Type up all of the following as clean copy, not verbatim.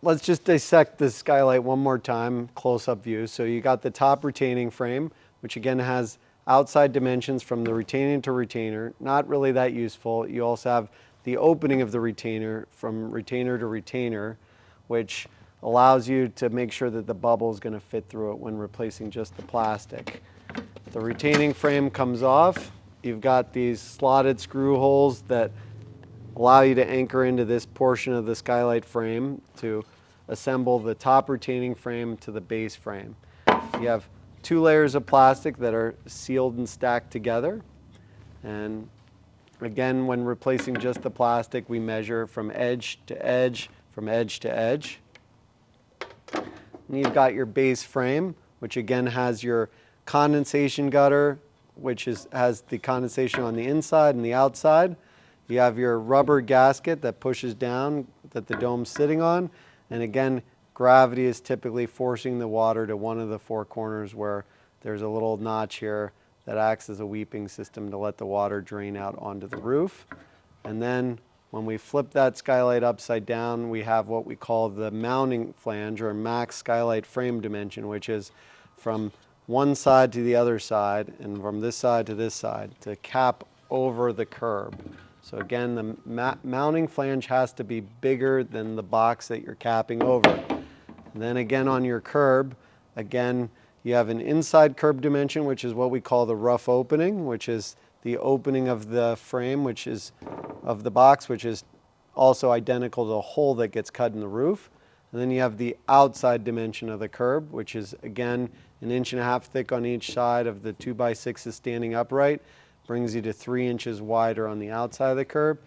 let's just dissect the skylight one more time, close-up view. So you got the top retaining frame, which again has outside dimensions from the retaining to retainer. Not really that useful. You also have the opening of the retainer from retainer to retainer, which allows you to make sure that the bubble is going to fit through it when replacing just the plastic. The retaining frame comes off. You've got these slotted screw holes that allow you to anchor into this portion of the skylight frame to assemble the top retaining frame to the base frame. You have 2 layers of plastic that are sealed and stacked together. And again, when replacing just the plastic, we measure from edge to edge, from edge to edge. And you've got your base frame, which again has your condensation gutter, which has the condensation on the inside and the outside. You have your rubber gasket that pushes down that the dome's sitting on. And again, gravity is typically forcing the water to one of the 4 corners where there's a little notch here that acts as a weeping system to let the water drain out onto the roof. And then when we flip that skylight upside down, we have what we call the mounting flange or max skylight frame dimension, which is from one side to the other side and from this side to this side to cap over the curb. So again, the mounting flange has to be bigger than the box that you're capping over. And then again on your curb, again, you have an inside curb dimension, which is what we call the rough opening, which is the opening of the frame, which is of the box, which is also identical to the hole that gets cut in the roof. And then you have the outside dimension of the curb, which is again 1.5 inches thick on each side of the 2x6s standing upright. Brings you to 3 inches wider on the outside of the curb.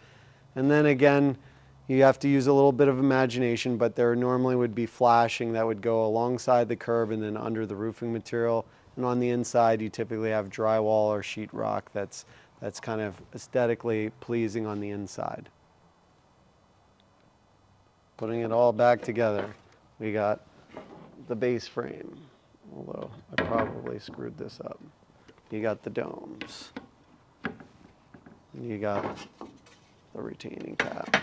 And then again, you have to use a little bit of imagination, but there normally would be flashing that would go alongside the curb and then under the roofing material. And on the inside, you typically have drywall or sheetrock that's kind of aesthetically pleasing on the inside. Putting it all back together, we got the base frame, although I probably screwed this up. You got the domes. You got the retaining cap.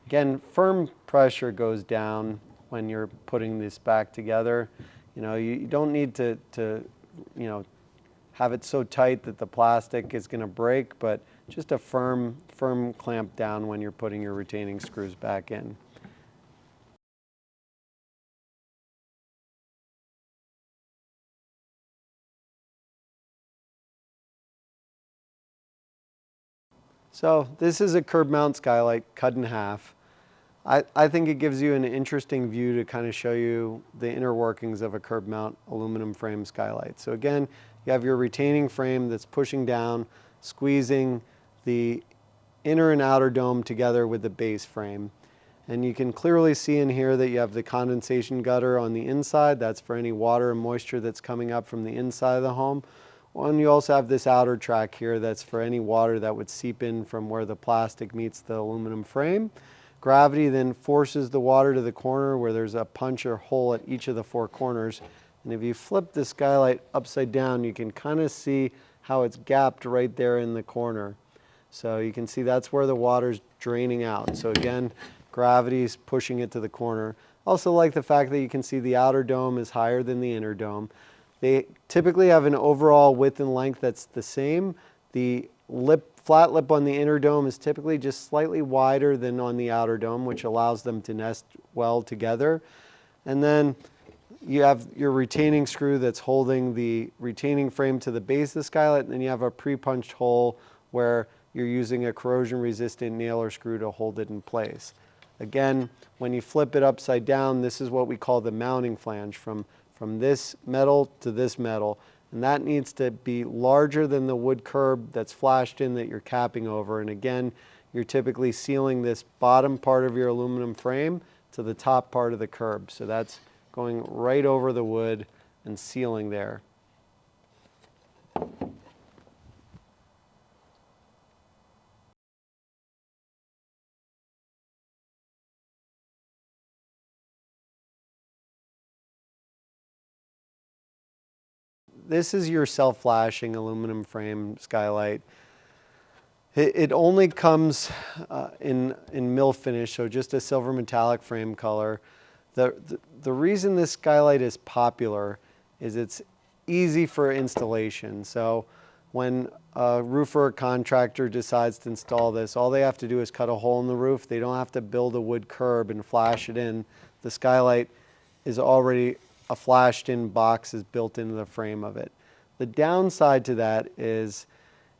Again, firm pressure goes down when you're putting this back together. You don't need to have it so tight that the plastic is going to break, but just a firm clamp down when you're putting your retaining screws back in. So this is a curb mount skylight cut in half. I think it gives you an interesting view to kind of show you the inner workings of a curb mount aluminum frame skylight. So again, you have your retaining frame that's pushing down, squeezing the inner and outer dome together with the base frame. And you can clearly see in here that you have the condensation gutter on the inside. That's for any water and moisture that's coming up from the inside of the home. And you also have this outer track here that's for any water that would seep in from where the plastic meets the aluminum frame. Gravity then forces the water to the corner where there's a punch or hole at each of the 4 corners. And if you flip the skylight upside down, you can kind of see how it's gapped right there in the corner. So you can see that's where the water's draining out. So again, gravity is pushing it to the corner. Also like the fact that you can see the outer dome is higher than the inner dome. They typically have an overall width and length that's the same. The flat lip on the inner dome is typically just slightly wider than on the outer dome, which allows them to nest well together. And then you have your retaining screw that's holding the retaining frame to the base of the skylight, and then you have a pre-punched hole where you're using a corrosion-resistant nail or screw to hold it in place. Again, when you flip it upside down, this is what we call the mounting flange from this metal to this metal. And that needs to be larger than the wood curb that's flashed in that you're capping over. And again, you're typically sealing this bottom part of your aluminum frame to the top part of the curb. So that's going right over the wood and sealing there. This is your self-flashing aluminum frame skylight. It only comes in mill finish, so just a silver metallic frame color. The reason this skylight is popular is it's easy for installation. So when a roofer or contractor decides to install this, all they have to do is cut a hole in the roof. They don't have to build a wood curb and flash it in. The skylight is already a flashed in box is built into the frame of it. The downside to that is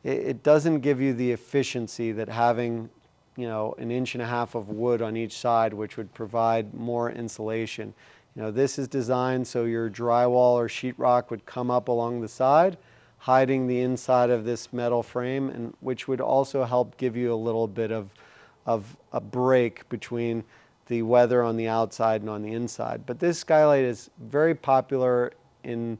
it doesn't give you the efficiency that having, an inch and a half of wood on each side, which would provide more insulation. This is designed so your drywall or sheetrock would come up along the side, hiding the inside of this metal frame, and which would also help give you a little bit of a break between the weather on the outside and on the inside. But this skylight is very popular in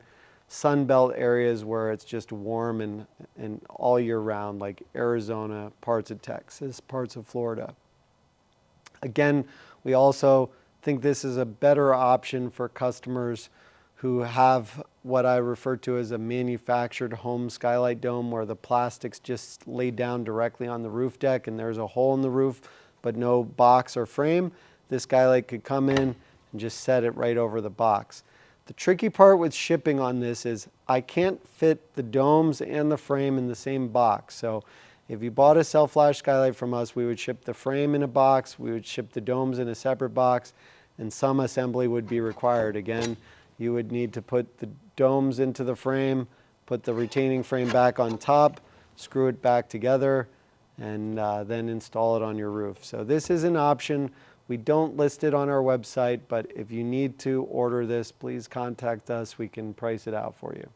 Sunbelt areas where it's just warm and all year round, like Arizona, parts of Texas, parts of Florida. Again, we also think this is a better option for customers who have what I refer to as a manufactured home skylight dome, where the plastic's just laid down directly on the roof deck and there's a hole in the roof but no box or frame. This skylight could come in and just set it right over the box. The tricky part with shipping on this is I can't fit the domes and the frame in the same box. So if you bought a self-flash skylight from us, we would ship the frame in a box, we would ship the domes in a separate box, and some assembly would be required. Again, you would need to put the domes into the frame, put the retaining frame back on top, screw it back together, and then install it on your roof. So this is an option. We don't list it on our website, but if you need to order this, please contact us. We can price it out for you.